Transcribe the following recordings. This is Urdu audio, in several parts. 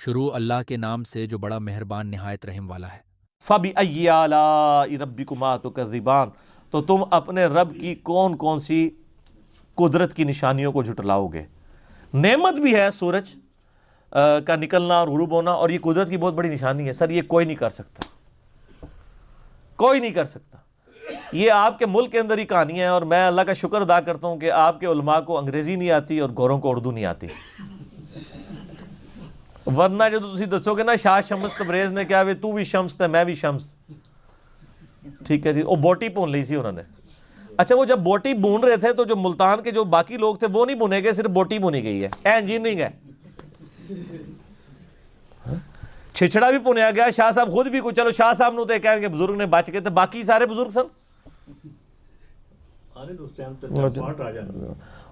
شروع اللہ کے نام سے جو بڑا مہربان نہایت رحم والا ہے۔ فَبِأَيِّ آلَاءِ رَبِّكُمَا تُكَذِّبَانِ، تو تم اپنے رب کی کون کون سی قدرت کی نشانیوں کو جھٹلاؤ گے۔ نعمت بھی ہے سورج کا نکلنا اور غروب ہونا، اور یہ قدرت کی بہت بڑی نشانی ہے۔ سر یہ کوئی نہیں کر سکتا، کوئی نہیں کر سکتا۔ یہ آپ کے ملک کے اندر ہی کہانی ہے، اور میں اللہ کا شکر ادا کرتا ہوں کہ آپ کے علماء کو انگریزی نہیں آتی اور گوروں کو اردو نہیں آتی، ورنہ جو تسی دسو گے نا شاہ شمس تبریز نے کیا تو بھی شمس تے میں بھی شمس، ٹھیک ہے جی، وہ بوٹی بھون لی سی انہوں نے۔ اچھا وہ جب بوٹی بھون رہے تھے تو جو ملتان کے جو باقی لوگ تھے وہ نہیں بھونے گئے، صرف بوٹی بھونی گئی ہے، انجینئرنگ ہے۔ چھچڑا بھی بھونیا گیا، شاہ صاحب خود بھی کچھ، چلو شاہ صاحب نو تے کہنے کہ بزرگ نے بچ گئے، تو باقی سارے بزرگ سن۔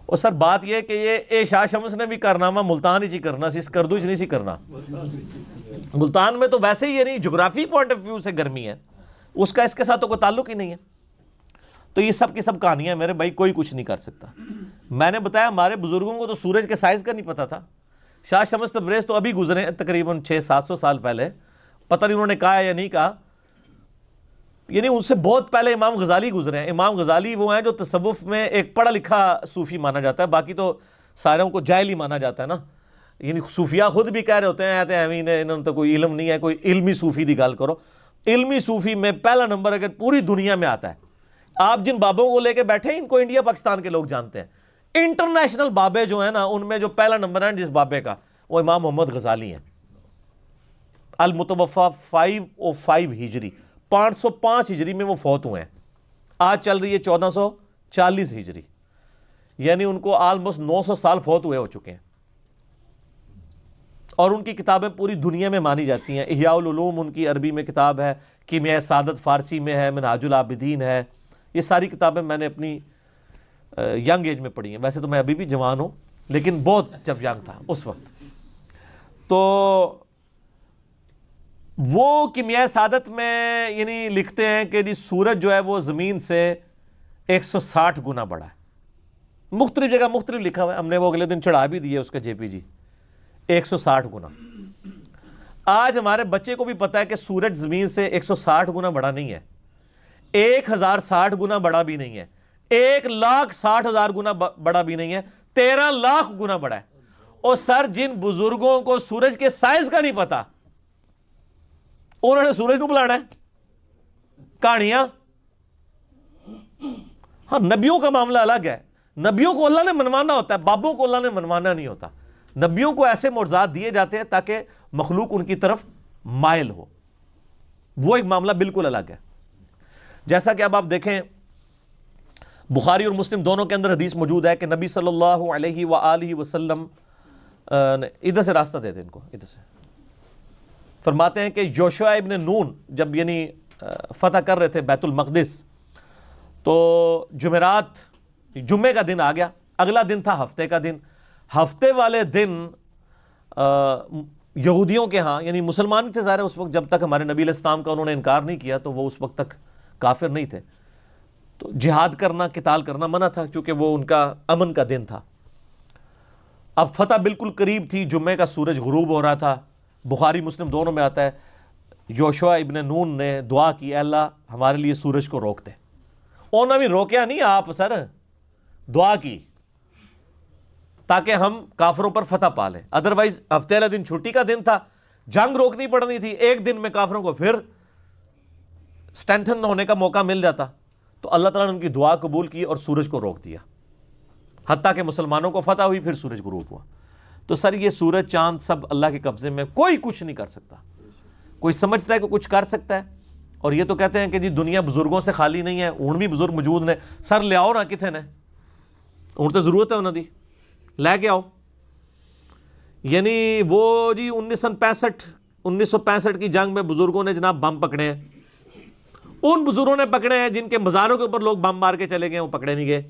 اور سر بات یہ کہ یہ شاہ شمس نے بھی کارنامہ ملتان ہی کرنا سی، اس کردو ہی نہیں سی کرنا۔ ملتان میں تو ویسے ہی یہ نہیں، جغرافی پوائنٹ آف ویو سے گرمی ہے، اس کا اس کے ساتھ تو کوئی تعلق ہی نہیں ہے۔ تو یہ سب کی سب کہانیاں میرے بھائی، کوئی کچھ نہیں کر سکتا۔ میں نے بتایا ہمارے بزرگوں کو تو سورج کے سائز کا نہیں پتا تھا۔ شاہ شمس تبریز تو ابھی گزرے تقریباً 600-700 سال پہلے، پتہ نہیں انہوں نے کہا یا نہیں کہا، یعنی ان سے بہت پہلے امام غزالی گزرے ہیں۔ امام غزالی وہ ہیں جو تصوف میں ایک پڑھا لکھا صوفی مانا جاتا ہے، باقی تو ساروں کو جاہل ہی مانا جاتا ہے نا۔ یعنی صوفیہ خود بھی کہہ رہے ہوتے ہیں انہوں نے تو کوئی علم نہیں ہے، کوئی علمی صوفی دی گل کرو۔ علمی صوفی میں پہلا نمبر اگر پوری دنیا میں آتا ہے، آپ جن بابوں کو لے کے بیٹھے ہیں ان کو انڈیا پاکستان کے لوگ جانتے ہیں۔ انٹرنیشنل بابے جو ہیں نا، ان میں جو پہلا نمبر ہے جس بابے کا، وہ امام محمد غزالی ہیں، المتوفا 505 ہجری، 505 ہجری میں وہ فوت ہوئے ہیں۔ آج چل رہی ہے 1440 ہجری، یعنی ان کو آلموسٹ 900 سال فوت ہوئے ہو چکے ہیں، اور ان کی کتابیں پوری دنیا میں مانی جاتی ہیں۔ احیاء العلوم ان کی عربی میں کتاب ہے، کیمیائے سعادت فارسی میں ہے، منہاج العابدین ہے۔ یہ ساری کتابیں میں نے اپنی ینگ ایج میں پڑھی ہیں، ویسے تو میں ابھی بھی جوان ہوں، لیکن بہت جب ینگ تھا اس وقت۔ تو وہ کیمیائے سعادت میں یعنی لکھتے ہیں کہ جی سورج جو ہے وہ زمین سے 160 گنا بڑا ہے۔ مختلف جگہ مختلف لکھا ہوا ہے، ہم نے وہ اگلے دن چڑھا بھی دیے اس کا جے پی جی، 160 گنا۔ آج ہمارے بچے کو بھی پتا ہے کہ سورج زمین سے 160 گنا بڑا نہیں ہے، 1060 گنا بڑا بھی نہیں ہے، 1,60,000 گنا بڑا بھی نہیں ہے، 13 لاکھ گنا بڑا ہے۔ اور سر جن بزرگوں کو سورج کے سائز کا نہیں پتا، انہوں نے سورج کو بلانا ہے کہانیاں۔ ہاں نبیوں کا معاملہ الگ ہے، نبیوں کو اللہ نے منوانا ہوتا ہے، بابوں کو اللہ نے منوانا نہیں ہوتا۔ نبیوں کو ایسے معجزات دیے جاتے ہیں تاکہ مخلوق ان کی طرف مائل ہو، وہ ایک معاملہ بالکل الگ ہے۔ جیسا کہ اب آپ دیکھیں بخاری اور مسلم دونوں کے اندر حدیث موجود ہے کہ نبی صلی اللہ علیہ وآلہ وسلم، ادھر سے راستہ دے دیں ان کو، ادھر سے، فرماتے ہیں کہ یوشع ابن نون جب یعنی فتح کر رہے تھے بیت المقدس، تو جمعرات جمعے کا دن آ گیا، اگلا دن تھا ہفتے کا دن۔ ہفتے والے دن یہودیوں کے ہاں، یعنی مسلمان ہی تھے ظاہر اس وقت، جب تک ہمارے نبی علیہ السلام کا انہوں نے انکار نہیں کیا تو وہ اس وقت تک کافر نہیں تھے، تو جہاد کرنا، قتال کرنا منع تھا کیونکہ وہ ان کا امن کا دن تھا۔ اب فتح بالکل قریب تھی، جمعے کا سورج غروب ہو رہا تھا۔ بخاری مسلم دونوں میں آتا ہے یوشع ابن نون نے دعا کی، اے اللہ ہمارے لیے سورج کو روک دے۔ انہوں نے بھی روکیا نہیں، آپ سر دعا کی تاکہ ہم کافروں پر فتح پا لیں، ادروائز ہفتے والا دن چھٹی کا دن تھا، جنگ روکنی پڑنی تھی، ایک دن میں کافروں کو پھر سٹرینتھن ہونے کا موقع مل جاتا۔ تو اللہ تعالیٰ نے ان کی دعا قبول کی اور سورج کو روک دیا، حتیٰ کہ مسلمانوں کو فتح ہوئی، پھر سورج غروب ہوا۔ تو سر یہ سورج چاند سب اللہ کے قبضے میں، کوئی کچھ نہیں کر سکتا۔ کوئی سمجھتا ہے کہ کچھ کر سکتا ہے، اور یہ تو کہتے ہیں کہ جی دنیا بزرگوں سے خالی نہیں ہے، اون بھی بزرگ موجود نے۔ سر لے آؤ نا کتنے نے، اون تو ضرورت ہے انہوں دی، لے کے آؤ۔ یعنی وہ جی 1965 کی جنگ میں بزرگوں نے جناب بم پکڑے ہیں، ان بزرگوں نے پکڑے ہیں جن کے مزاروں کے اوپر لوگ بم مار کے چلے گئے، وہ پکڑے نہیں گئے۔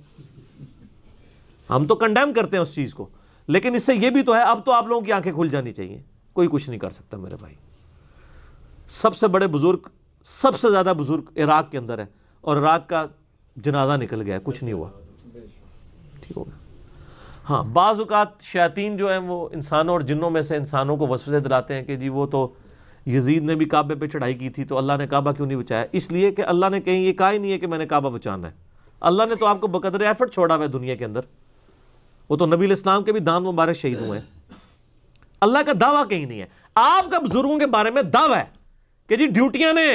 ہم تو کنڈیم کرتے ہیں اس چیز کو، لیکن اس سے یہ بھی تو ہے، اب تو آپ لوگوں کی آنکھیں کھل جانی چاہیے، کوئی کچھ نہیں کر سکتا میرے بھائی۔ سب سے بڑے بزرگ، سب سے زیادہ بزرگ عراق کے اندر ہے، اور عراق کا جنازہ نکل گیا، کچھ نہیں ہوا، ٹھیک ہو گیا۔ ہاں بعض اوقات شیاطین جو ہیں وہ انسانوں اور جنوں میں سے انسانوں کو وسوسے دلاتے ہیں کہ جی وہ تو یزید نے بھی کعبے پہ چڑھائی کی تھی تو اللہ نے کعبہ کیوں نہیں بچایا؟ اس لیے کہ اللہ نے کہیں یہ کہا ہی نہیں ہے کہ میں نے کعبہ بچانا ہے. اللہ نے تو آپ کو بقدر ایفرٹ چھوڑا ہوا ہے دنیا کے اندر. وہ تو نبی علیہ السلام کے بھی دان مبارک شہید ہوئے ہیں. اللہ کا دعویٰ کہیں نہیں ہے. آپ کا بزرگوں کے بارے میں دعویٰ ہے کہ جی ڈیوٹیاں نے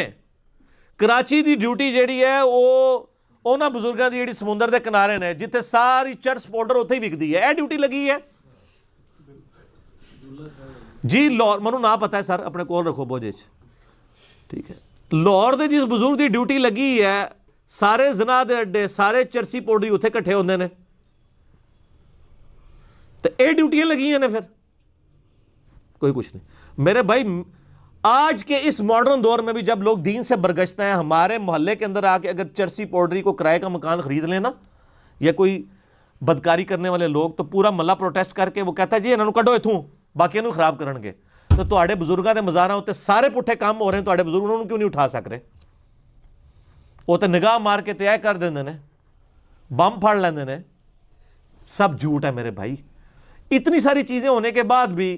کراچی دی ڈیوٹی جیڑی ہے وہ اونا بزرگاں دی جیڑی سمندر دے کنارے نے جتھے ساری چرس پاؤڈر اتھے ہی وکدی ہے، اے ڈیوٹی لگی ہے جی. لاہور منو نہ پتہ ہے سر، اپنے کول رکھو بوجھے چ، ٹھیک ہے. لاہور دے جس بزرگ دی ڈیوٹی لگی ہے سارے زنا دے اڈے سارے چرسی پاؤڈر اتھے کٹھے ہوندے نے، تو اے ڈیوٹیاں لگی ہیں نے پھر کوئی کچھ نہیں. میرے بھائی آج کے اس ماڈرن دور میں بھی جب لوگ دین سے برگشتے ہیں، ہمارے محلے کے اندر آ کے اگر چرسی پاؤڈری کو کرائے کا مکان خرید لینا یا کوئی بدکاری کرنے والے لوگ، تو پورا محلہ پروٹیسٹ کر کے وہ کہتا ہے جی انہوں کڈو اتھوں باقی انہوں خراب کرن گے. تو تواڈے بزرگاں دے مزاراں تے سارے پٹھے کام ہو رہے ہیں، تواڈے بزرگ انہوں کیوں نہیں اٹھا سک رہے؟ وہ تے نگاہ مار کے تے کر دیندے نے، بم پھاڑ لیندے نے. سب جھوٹ ہے میرے بھائی. اتنی ساری چیزیں ہونے کے بعد بھی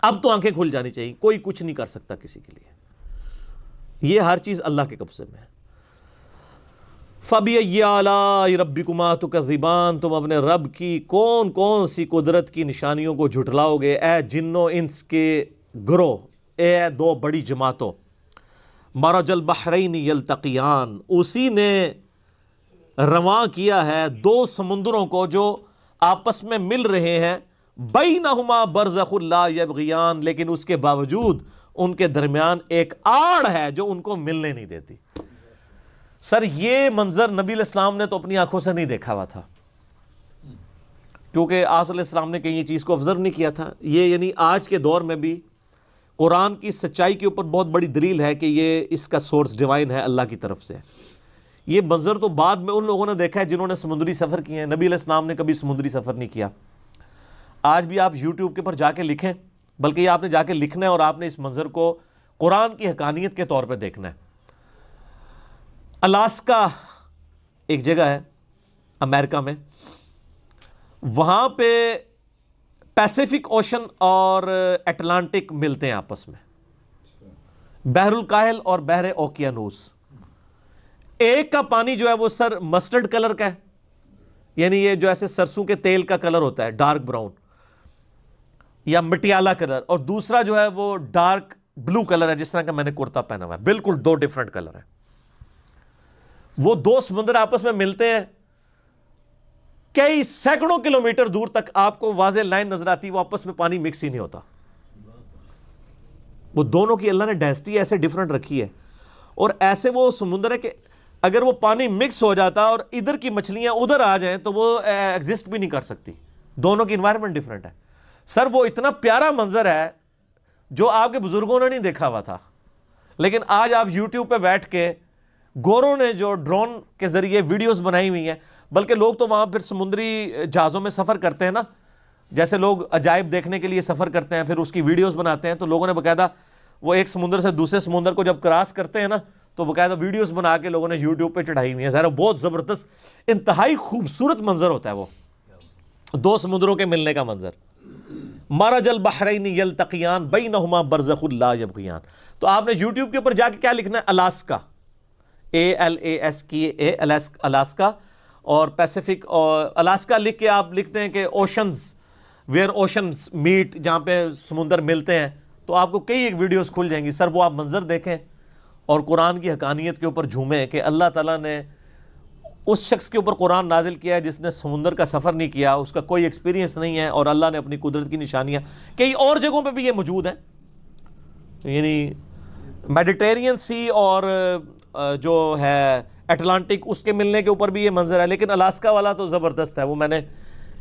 اب تو آنکھیں کھل جانی چاہیے. کوئی کچھ نہیں کر سکتا کسی کے لیے، یہ ہر چیز اللہ کے قبضے میں ہے. فَبِأَيِّ آلَاءِ رَبِّكُمَا تُكَذِّبَانِ، تم اپنے رب کی کون کون سی قدرت کی نشانیوں کو جھٹلاؤ گے اے جنوں انس کے گروہ، اے دو بڑی جماعتوں. مَرَجَ الْبَحْرَيْنِ يَلْتَقِيَانِ، اسی نے رواں کیا ہے دو سمندروں کو جو آپس میں مل رہے ہیں. بینہما برزخ لا یبغیان، لیکن اس کے باوجود ان کے درمیان ایک آڑ ہے جو ان کو ملنے نہیں دیتی. سر یہ منظر نبی علیہ السلام نے تو اپنی آنکھوں سے نہیں دیکھا ہوا تھا، کیونکہ آپ علیہ السلام نے کہیں یہ چیز کو آبزرو نہیں کیا تھا. یہ یعنی آج کے دور میں بھی قرآن کی سچائی کے اوپر بہت بڑی دلیل ہے کہ یہ اس کا سورس ڈیوائن ہے، اللہ کی طرف سے. یہ منظر تو بعد میں ان لوگوں نے دیکھا ہے جنہوں نے سمندری سفر کیے ہیں. نبی علیہ السلام نے کبھی سمندری سفر نہیں کیا. آج بھی آپ یوٹیوب کے پر جا کے لکھیں، بلکہ یہ آپ نے جا کے لکھنا ہے اور آپ نے اس منظر کو قرآن کی حقانیت کے طور پہ دیکھنا ہے. الاسکا ایک جگہ ہے امریکہ میں، وہاں پہ پیسیفک اوشن اور اٹلانٹک ملتے ہیں آپس میں، بحر الکاہل اور بحر اوقیانوس. ایک کا پانی جو ہے وہ سر مسٹرڈ کلر کا ہے، یعنی یہ جو ایسے سرسوں کے تیل کا کلر ہوتا ہے ڈارک براؤن یا مٹیالہ کلر، اور دوسرا جو ہے وہ ڈارک بلو کلر ہے جس طرح کا میں نے کرتا پہنا ہوا ہے. بالکل دو ڈیفرنٹ کلر ہیں. وہ دو سمندر آپس میں ملتے ہیں، کئی سینکڑوں کلومیٹر دور تک آپ کو واضح لائن نظر آتی، وہ آپس میں پانی مکس ہی نہیں ہوتا. وہ دونوں کی اللہ نے ڈینسٹی ایسے ڈیفرنٹ رکھی ہے، اور ایسے وہ سمندر ہے کہ اگر وہ پانی مکس ہو جاتا اور ادھر کی مچھلیاں ادھر آ جائیں تو وہ ایگزسٹ بھی نہیں کر سکتی. دونوں کی انوائرمنٹ ڈیفرنٹ ہے. سر وہ اتنا پیارا منظر ہے جو آپ کے بزرگوں نے نہیں دیکھا ہوا تھا، لیکن آج آپ یوٹیوب پہ بیٹھ کے گوروں نے جو ڈرون کے ذریعے ویڈیوز بنائی ہوئی ہیں، بلکہ لوگ تو وہاں پھر سمندری جہازوں میں سفر کرتے ہیں نا، جیسے لوگ عجائب دیکھنے کے لیے سفر کرتے ہیں پھر اس کی ویڈیوز بناتے ہیں. تو لوگوں نے باقاعدہ وہ ایک سمندر سے دوسرے سمندر کو جب کراس کرتے ہیں نا تو باقاعدہ ویڈیوز بنا کے لوگوں نے یوٹیوب پہ چڑھائی ہوئی ہیں. ظاہر بہت زبردست انتہائی خوبصورت منظر ہوتا ہے وہ دو سمندروں کے ملنے کا منظر. مرج البحرین یلتقیان بینہما برزخ لا یبغیان. تو آپ نے یوٹیوب کے اوپر جا کے کیا لکھنا ہے؟ الاسکا، ALASKA الاسکا، اور پیسیفک اور الاسکا لکھ کے آپ لکھتے ہیں کہ اوشنز ویئر اوشنز میٹ، جہاں پہ سمندر ملتے ہیں، تو آپ کو کئی ایک ویڈیوز کھل جائیں گی. سر وہ آپ منظر دیکھیں اور قرآن کی حقانیت کے اوپر جھومیں کہ اللہ تعالیٰ نے اس شخص کے اوپر قرآن نازل کیا ہے جس نے سمندر کا سفر نہیں کیا، اس کا کوئی ایکسپیرینس نہیں ہے، اور اللہ نے اپنی قدرت کی نشانیاں کئی اور جگہوں پہ بھی یہ موجود ہیں. یعنی میڈیٹرینین سی اور جو ہے اٹلانٹک اس کے ملنے کے اوپر بھی یہ منظر ہے. لیکن الاسکا والا تو زبردست ہے. وہ میں نے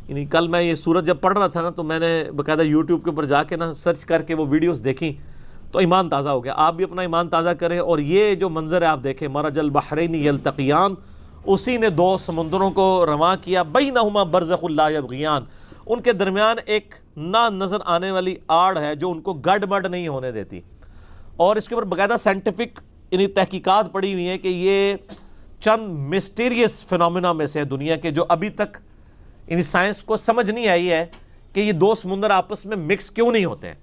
یعنی کل میں یہ سورج جب پڑھ رہا تھا نا تو میں نے باقاعدہ یوٹیوب کے اوپر جا کے نا سرچ کر کے وہ ویڈیوز دیکھی تو ایمان تازہ ہو گیا. آپ بھی اپنا ایمان تازہ کریں اور یہ جو منظر ہے آپ دیکھیں، مرج البحرین یلتقیان، اسی نے دو سمندروں کو رواں کیا، بینہما برزخ لا یبغیان، ان کے درمیان ایک نہ نظر آنے والی آڑ ہے جو ان کو گڑبڑ نہیں ہونے دیتی. اور اس کے اوپر باقاعدہ سائنٹیفک یعنی تحقیقات پڑی ہوئی ہیں کہ یہ چند مسٹیریس فنومینا میں سے دنیا کے جو ابھی تک یعنی سائنس کو سمجھ نہیں آئی ہے کہ یہ دو سمندر آپس میں مکس کیوں نہیں ہوتے ہیں.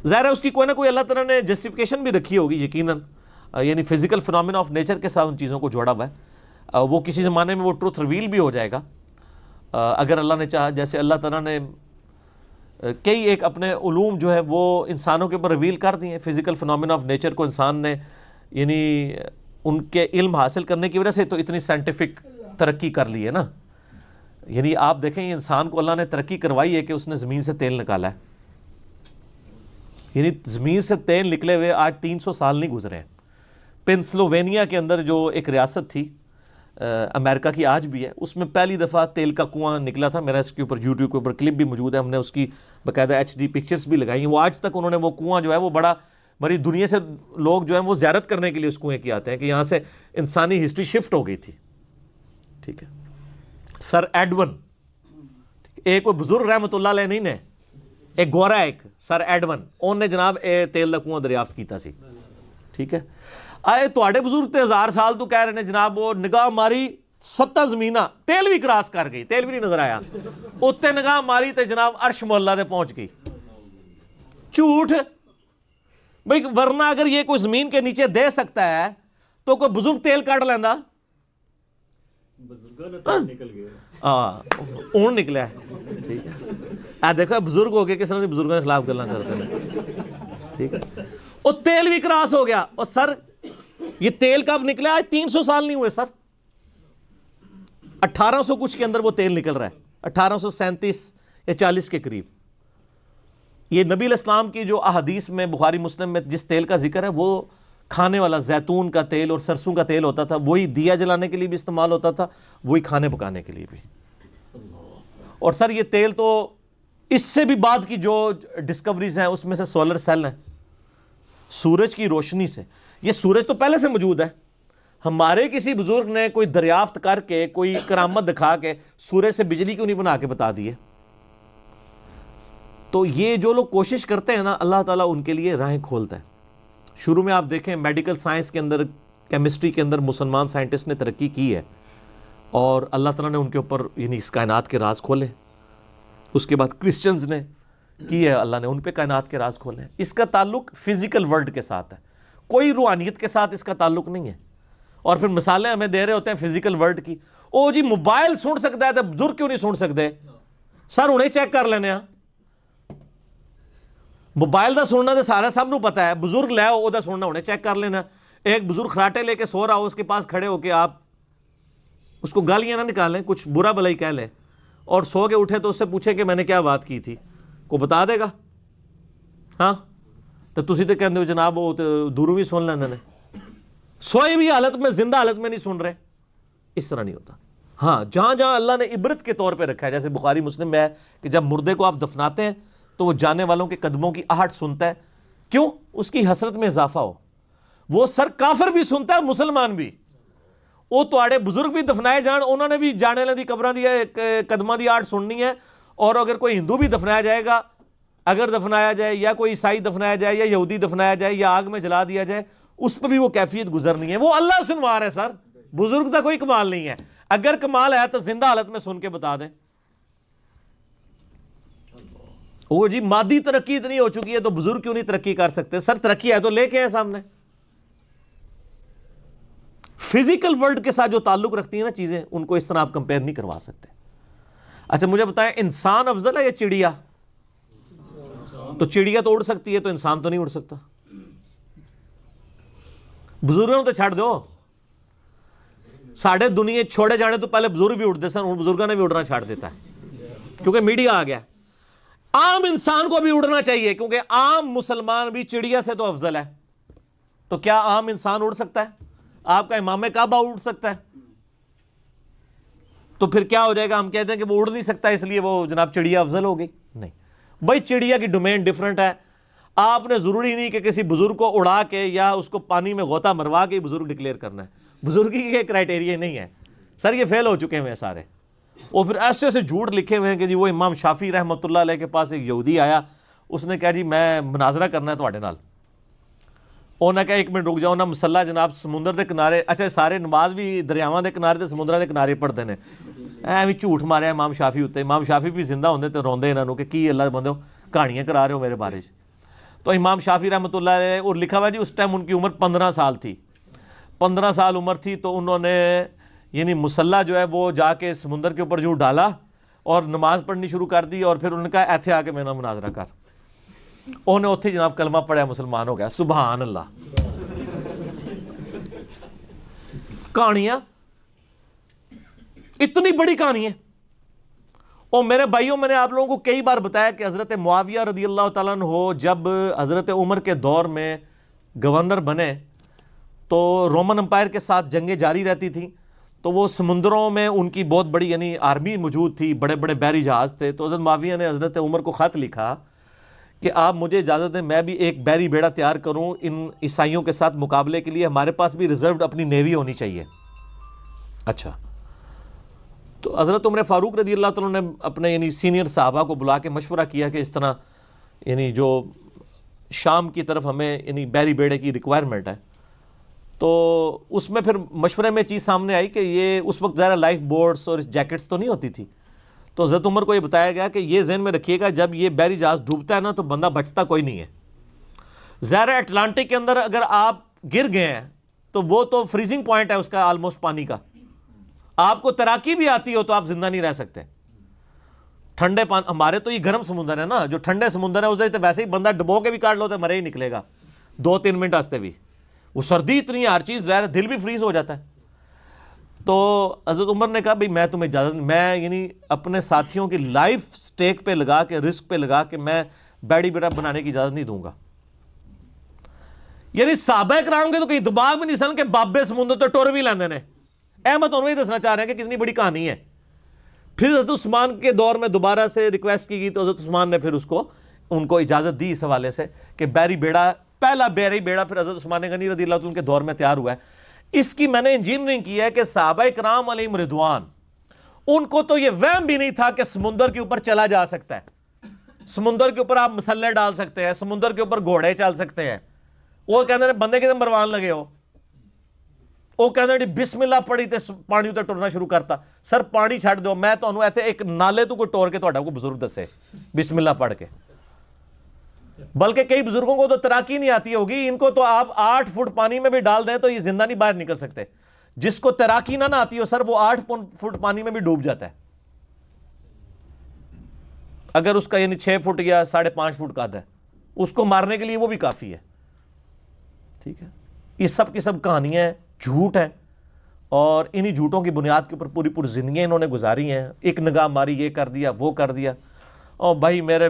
ظاہر ہے اس کی کوئی نہ کوئی اللہ تعالیٰ نے جسٹیفیکیشن بھی رکھی ہوگی یقیناً, یعنی فزیکل فنامنا آف نیچر کے ساتھ ان چیزوں کو جوڑا ہوا ہے. وہ کسی زمانے میں وہ ٹروتھ ریویل بھی ہو جائے گا اگر اللہ نے چاہا. جیسے اللہ تعالیٰ نے کئی ایک اپنے علوم جو ہے وہ انسانوں کے اوپر ریویل کر دیے ہیں. فزیکل فنامنا آف نیچر کو انسان نے یعنی ان کے علم حاصل کرنے کی وجہ سے تو اتنی سائنٹیفک ترقی کر لی ہے نا. یعنی آپ دیکھیں یہ انسان کو اللہ نے ترقی کروائی ہے کہ اس نے زمین سے تیل نکالا ہے. یعنی زمین سے تیل نکلے ہوئے آج 300 سال نہیں گزرے ہیں. پینسلوینیا کے اندر جو ایک ریاست تھی امریکہ کی آج بھی ہے, اس میں پہلی دفعہ تیل کا کنواں نکلا تھا. میرا اس کے اوپر یوٹیوب کے اوپر کلپ بھی موجود ہے, ہم نے اس کی باقاعدہ HD پکچرز بھی لگائی ہیں. وہ آج تک انہوں نے وہ کنواں جو ہے وہ بڑی دنیا سے لوگ جو ہیں وہ زیارت کرنے کے لیے اس کنویں کی آتے ہیں کہ یہاں سے انسانی ہسٹری شفٹ ہو گئی تھی. ٹھیک ہے, سر ایڈون, ایک کوئی بزرگ رحمت اللہ علیہ نہیں نے, ایک گورا ایک سر ایڈون ان نے جناب تیل دا کنواں دریافت کیتا سی. ٹھیک ہے, آئے تواڈے بزرگ تے 1000 سال تو کہہ رہے ہیں جناب وہ نگاہ ماری 7 زمیناں تیل بھی کراس کر گئی, تیل بھی نہیں نظر آیا. اتنے نگاہ ماری تے جناب عرش مولا تے پہنچ گئی. جھوٹ بھئی, ورنہ اگر یہ کوئی زمین کے نیچے دے سکتا ہے تو کوئی بزرگ تیل کاٹ لینا. اون نکلا ہے. ٹھیک ہے, دیکھو بزرگ ہو گئے کس طرح بزرگوں کے خلاف گلاں کرتے ہیں. ٹھیک ہے, اور تیل بھی کراس ہو گیا. اور سر یہ تیل کب نکلا؟ آج 300 سال نہیں ہوئے سر, 1800 کچھ کے اندر وہ تیل نکل رہا ہے, 1837 یا 40 کے قریب. یہ نبی علیہ السلام کی جو احادیث میں بخاری مسلم میں جس تیل کا ذکر ہے وہ کھانے والا زیتون کا تیل اور سرسوں کا تیل ہوتا تھا. وہی دیا جلانے کے لیے بھی استعمال ہوتا تھا, وہی کھانے پکانے کے لیے بھی. اور سر یہ تیل تو اس سے بھی بعد کی جو ڈسکوریز ہیں اس میں سے سولر سیل ہیں, سورج کی روشنی سے. یہ سورج تو پہلے سے موجود ہے, ہمارے کسی بزرگ نے کوئی دریافت کر کے کوئی کرامت دکھا کے سورج سے بجلی کیوں نہیں بنا کے بتا دیے؟ تو یہ جو لوگ کوشش کرتے ہیں نا, اللہ تعالیٰ ان کے لیے راہیں کھولتا ہے. شروع میں آپ دیکھیں میڈیکل سائنس کے اندر, کیمسٹری کے اندر مسلمان سائنٹسٹ نے ترقی کی ہے اور اللہ تعالیٰ نے ان کے اوپر یعنی اس کائنات کے راز کھولے. اس کے بعد کرسچنز نے کی ہے, اللہ نے ان پہ کائنات کے راز کھولے. اس کا تعلق فزیکل ورلڈ کے ساتھ ہے, کوئی روحانیت کے ساتھ اس کا تعلق نہیں ہے. اور پھر مثالیں ہمیں دے رہے ہوتے ہیں فزیکل ورلڈ کی. او جی موبائل سن سکتا ہے تو بزرگ کیوں نہیں سن سکتے؟ سر انہیں چیک کر لینے. موبائل دا سننا تو سارا سب نو پتا ہے, بزرگ لے او دا سننا انہیں چیک کر لینا. ایک بزرگ خراٹے لے کے سو رہا ہو, اس کے پاس کھڑے ہو کے آپ اس کو گالیاں نہ نکالیں, کچھ برا بھلائی کہہ لیں, اور سو کے اٹھے تو اس سے پوچھیں کہ میں نے کیا بات کی تھی, کو بتا دے گا؟ ہاں تو تسی تو کہندے ہو جناب وہ دوروں بھی سن لیندے نے, سوئے بھی حالت میں زندہ حالت میں نہیں سن رہے. اس طرح نہیں ہوتا. ہاں جہاں جہاں اللہ نے عبرت کے طور پہ رکھا ہے, جیسے بخاری مسلم میں ہے کہ جب مردے کو آپ دفناتے ہیں تو وہ جانے والوں کے قدموں کی آہٹ سنتا ہے. کیوں؟ اس کی حسرت میں اضافہ ہو. وہ سر کافر بھی سنتا ہے, مسلمان بھی. وہ تواڈے بزرگ بھی دفنائے جان, انہوں نے بھی جانے والے دی قبراں دی قدماں دی آہٹ سننی ہے. اور اگر کوئی ہندو بھی دفنایا جائے گا, اگر دفنایا جائے, یا کوئی عیسائی دفنایا جائے, یا یہودی دفنایا جائے, یا آگ میں جلا دیا جائے, اس پہ بھی وہ کیفیت گزرنی ہے. وہ اللہ سنوا رہا ہے سر, بزرگ کا کوئی کمال نہیں ہے. اگر کمال ہے تو زندہ حالت میں سن کے بتا دیں. وہ جی مادی ترقی اتنی ہو چکی ہے تو بزرگ کیوں نہیں ترقی کر سکتے؟ سر ترقی ہے تو لے کے ہیں سامنے. فزیکل ورلڈ کے ساتھ جو تعلق رکھتی ہیں نا چیزیں, ان کو اس طرح آپ کمپیئر نہیں کروا سکتے. اچھا مجھے بتائیں, انسان افضل ہے یا چڑیا؟ تو چڑیا تو اڑ سکتی ہے, تو انسان تو نہیں اڑ سکتا. بزرگوں تو چھڑ دو, ساڑھے دنیا چھوڑے جانے تو پہلے بزرگ بھی اڑتے سن, ان بزرگوں نے بھی اڑنا چھاڑ دیتا ہے کیونکہ میڈیا آ گیا. عام انسان کو بھی اڑنا چاہیے کیونکہ عام مسلمان بھی چڑیا سے تو افضل ہے. تو کیا عام انسان اڑ سکتا ہے؟ آپ کا امام کعبہ اڑ سکتا ہے؟ تو پھر کیا ہو جائے گا؟ ہم کہتے ہیں کہ وہ اڑ نہیں سکتا اس لیے وہ جناب چڑیا افضل ہو گئی. نہیں بھائی, چڑیا کی ڈومین ڈیفرنٹ ہے. آپ نے ضروری نہیں کہ کسی بزرگ کو اڑا کے یا اس کو پانی میں غوطہ مروا کے بزرگ ڈکلیئر کرنا ہے. بزرگی کے کرائٹیریا نہیں ہے سر, یہ فیل ہو چکے ہیں سارے. اور پھر ایسے ایسے جھوٹ لکھے ہوئے ہیں کہ جی وہ امام شافعی رحمۃ اللہ علیہ کے پاس ایک یہودی آیا, اس نے کہا جی میں مناظرہ کرنا ہے تواڈے نال. انہوں نے کہا 1 منٹ رک جاؤ نا, مسلح جناب سمندر دے کنارے, اچھا سارے نماز بھی دریاواں دے کنارے تے سمندراں دے کنارے پڑھتے ہیں, ایویں جھوٹ ماریا امام شافی اتنے. امام شافی بھی زندہ ہوندے تے روندے انہاں نوں کہ کی اللہ بندو کہانیاں کرا رہے ہو میرے بارے. تو امام شافی رحمۃ اللہ علیہ, اور لکھا ہوا جی اس ٹائم ان کی عمر 15 سال تھی, 15 سال عمر تھی, تو انہوں نے یعنی مسلح جو ہے وہ جا کے سمندر کے اوپر جو ڈالا اور نماز پڑھنی شروع کر دی, اور پھر انہوں نے کہا ایتھے آ کے میرا مناظرہ کر. انہوں نے اتھے جناب کلمہ پڑھا, مسلمان ہو گیا. سبحان اللہ. کہانیاں اتنی بڑی کہانی ہے. اور میرے بھائیوں, میں نے آپ لوگوں کو کئی بار بتایا کہ حضرت معاویہ رضی اللہ تعالیٰ عنہ جب حضرت عمر کے دور میں گورنر بنے تو رومن امپائر کے ساتھ جنگیں جاری رہتی تھیں, تو وہ سمندروں میں ان کی بہت بڑی یعنی آرمی موجود تھی, بڑے بڑے بحری جہاز تھے. تو حضرت معاویہ نے حضرت عمر کو خط لکھا کہ آپ مجھے اجازت دیں میں بھی ایک بحری بیڑا تیار کروں ان عیسائیوں کے ساتھ مقابلے کے لیے, ہمارے پاس بھی ریزروڈ اپنی نیوی ہونی چاہیے. اچھا, تو حضرت عمر فاروق رضی اللہ تعالیٰ نے اپنے یعنی سینئر صحابہ کو بلا کے مشورہ کیا کہ اس طرح یعنی جو شام کی طرف ہمیں یعنی بحری بیڑے کی ریکوائرمنٹ ہے. تو اس میں پھر مشورے میں چیز سامنے آئی کہ یہ اس وقت ظاہر لائف بورڈز اور جیکٹس تو نہیں ہوتی تھی. تو حضرت عمر کو یہ بتایا گیا کہ یہ ذہن میں رکھیے گا جب یہ بحری جہاز ڈوبتا ہے نا تو بندہ بچتا کوئی نہیں ہے. ظاہر اٹلانٹک کے اندر اگر آپ گر گئے ہیں تو وہ تو فریزنگ پوائنٹ ہے اس کا آلموسٹ پانی کا, آپ کو تیراکی بھی آتی ہو تو آپ زندہ نہیں رہ سکتے. ٹھنڈے پانی, ہمارے تو یہ گرم سمندر ہے نا, جو ٹھنڈے سمندر ہے اس تو ویسے ہی بندہ ڈبو کے بھی کاٹ لو تو مرے ہی نکلے گا 2-3 منٹ واسطے بھی. وہ سردی اتنی ہے, ہر چیز ظاہر دل بھی فریز ہو جاتا ہے. تو حضرت عمر نے کہا بھئی میں تمہیں اجازت, میں یعنی اپنے ساتھیوں کی لائف سٹیک پہ لگا کے, رسک پہ لگا کے میں بیڑی بیڑا بنانے کی اجازت نہیں دوں گا. یعنی صحابہ کرام کے تو کہیں دماغ میں نہیں سن کہ بابے سمندر تو ٹور بھی لیندے نے. احمد انہوں ہی دسنا چاہ رہے ہیں کہ کتنی بڑی کہانی ہے. پھر حضرت عثمان کے دور میں دوبارہ سے ریکویسٹ کی گئی تو حضرت عثمان نے پھر ان کو اجازت دی اس حوالے سے کہ بحری بیڑا, پہلا بحری بیڑا پھر حضرت عثمان غنی رضی اللہ عنہ کے دور میں تیار ہوا ہے. اس کی میں نے انجینئرنگ کی ہے کہ صحابہ کرام علیہم رضوان, ان کو تو یہ وہم بھی نہیں تھا کہ سمندر کے اوپر چلا جا سکتا ہے, سمندر کے اوپر آپ مسلح ڈال سکتے ہیں, سمندر کے اوپر گھوڑے چل سکتے ہیں. وہ کہتے ہیں بندے کے مروان لگے ہو, وہ کہتے ہیں بسم اللہ پڑھی تے پانی اتنے ٹرنا شروع کرتا. سر پانی چھڑ دو, میں تو ایتھے ایک نالے تو کوئی ٹور کے تھوڑا کو بزرگ دسے بسم اللہ پڑھ کے. بلکہ کئی بزرگوں کو تو تیراکی نہیں آتی ہوگی, ان کو تو آپ 8 فٹ پانی میں بھی ڈال دیں تو یہ زندہ نہیں باہر نکل سکتے. جس کو تیراکی نہ آتی ہو سر, وہ 8 فٹ پانی میں بھی ڈوب جاتا ہے اگر اس کا یعنی 6 فٹ یا 5.5 فٹ قد ہے. اس کو مارنے کے لیے وہ بھی کافی ہے. ٹھیک ہے, یہ سب کی سب کہانیاں ہیں, جھوٹ ہیں, اور انہی جھوٹوں کی بنیاد کے اوپر پوری پوری زندگیاں انہوں نے گزاری ہیں. ایک نگاہ ماری, یہ کر دیا وہ کر دیا. اور بھائی میرے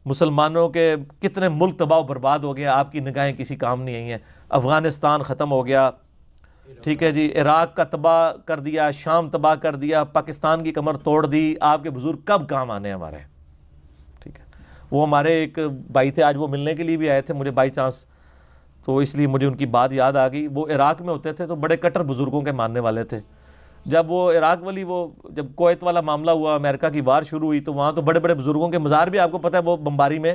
مسلمانوں کے کتنے ملک تباہ و برباد ہو گیا, آپ کی نگاہیں کسی کام نہیں آئی ہیں. افغانستان ختم ہو گیا, ٹھیک ہے جی, عراق کا تباہ کر دیا, شام تباہ کر دیا, پاکستان کی کمر توڑ دی. آپ کے بزرگ کب کام آنے ہمارے, ٹھیک ہے. وہ ہمارے ایک بھائی تھے, آج وہ ملنے کے لیے بھی آئے تھے مجھے بائی چانس, تو اس لیے مجھے ان کی بات یاد آ گئی. وہ عراق میں ہوتے تھے تو بڑے کٹر بزرگوں کے ماننے والے تھے. جب وہ عراق والی وہ جب کویت والا معاملہ ہوا, امریکہ کی وار شروع ہوئی, تو وہاں تو بڑے بڑے بزرگوں کے مزار بھی آپ کو پتہ ہے وہ بمباری میں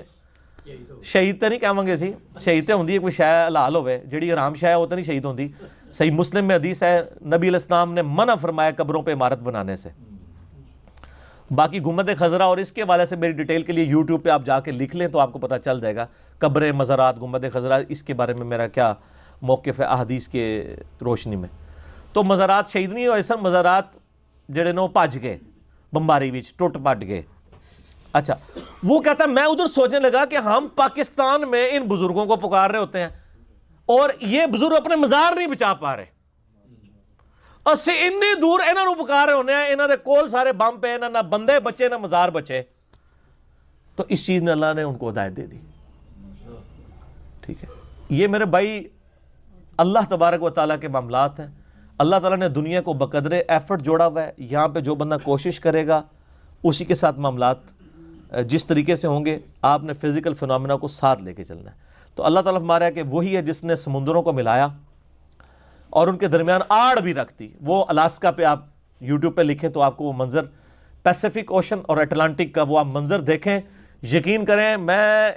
شہید تو نہیں کہاں گے سی, شہید تو ہوندی کوئی شے حلال ہوئے, جڑی حرام شے وہ تو نہیں شہید ہوندی. صحیح مسلم میں حدیث ہے, نبی علیہ السلام نے منع فرمایا قبروں پہ عمارت بنانے سے. باقی گنبد خضرا اور اس کے حوالے سے میری ڈیٹیل کے لیے یوٹیوب پہ آپ جا کے لکھ لیں تو آپ کو پتہ چل جائے گا قبر مزارات گنبد خضرا, اس کے بارے میں میرا کیا موقف ہے احادیث کے روشنی میں. تو مزارات شہید نہیں ہوئے سر, مزارات جڑے نے وہ بھج گئے بمباری وچ, ٹوٹ پٹ گئے. اچھا, وہ کہتا ہے میں ادھر سوچنے لگا کہ ہم پاکستان میں ان بزرگوں کو پکار رہے ہوتے ہیں اور یہ بزرگ اپنے مزار نہیں بچا پا رہے, اسے اتنی دور انہاں نوں پکار رہے ہونے ہیں, انہاں دے کول سارے بم پے, نہ بندے بچے نہ مزار بچے. تو اس چیز نے اللہ نے ان کو ہدایت دے دی. ٹھیک ہے, یہ میرے بھائی اللہ تبارک و تعالیٰ کے معاملات ہیں. اللہ تعالیٰ نے دنیا کو بقدر ایفرٹ جوڑا ہوا ہے. یہاں پہ جو بندہ کوشش کرے گا اسی کے ساتھ معاملات جس طریقے سے ہوں گے, آپ نے فزیکل فنامنا کو ساتھ لے کے چلنا ہے. تو اللہ تعالیٰ فرما رہا ہے کہ وہی ہے جس نے سمندروں کو ملایا اور ان کے درمیان آڑ بھی رکھتی. وہ الاسکا پہ آپ یوٹیوب پہ لکھیں تو آپ کو وہ منظر, پیسیفک اوشن اور اٹلانٹک کا وہ آپ منظر دیکھیں, یقین کریں میں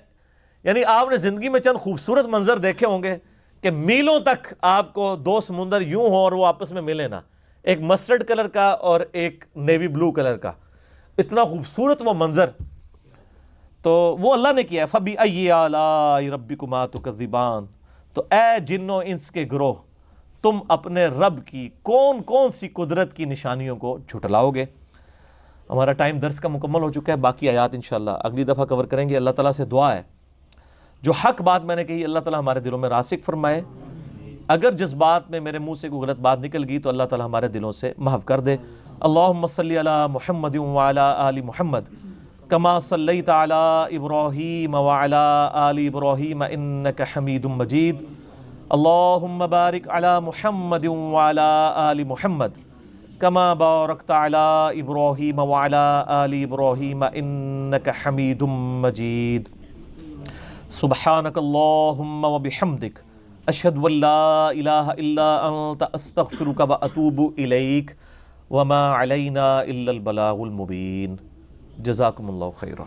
یعنی آپ نے زندگی میں چند خوبصورت منظر دیکھے ہوں گے کہ میلوں تک آپ کو دو سمندر یوں ہوں اور وہ آپس میں ملے نہ، ایک مسٹرڈ کلر کا اور ایک نیوی بلو کلر کا، اتنا خوبصورت وہ منظر، تو وہ اللہ نے کیا ہے۔ فَبِأَيِّ آلَاءِ رَبِّكُمَا تُكَذِّبَانِ، تو اے جن و انس کے گروہ، تم اپنے رب کی کون کون سی قدرت کی نشانیوں کو جھٹلاؤ گے۔ ہمارا ٹائم درس کا مکمل ہو چکا ہے، باقی آیات انشاءاللہ اگلی دفعہ کور کریں گے۔ اللہ تعالیٰ سے دعا ہے جو حق بات میں نے کہی اللہ تعالیٰ ہمارے دلوں میں راسخ فرمائے، اگر جس بات میں میرے منہ سے کوئی غلط بات نکل گئی تو اللہ تعالیٰ ہمارے دلوں سے محو کر دے۔ اللہم صلی علی محمد وعلی آل محمد کما صلیت علی ابراہیم وعلی آل ابراہیم انک حمید مجید۔ اللہم بارک علی محمد وعلی آل محمد کما بارکت علی ابراہیم وعلی آل ابراہیم انک حمید مجید۔ سبحانک اللہم وبحمدک اشہد ان لا الہ الا انت استغفرک واتوب الیک وما علینا الا البلاغ المبین۔ جزاکم اللہ خیرا۔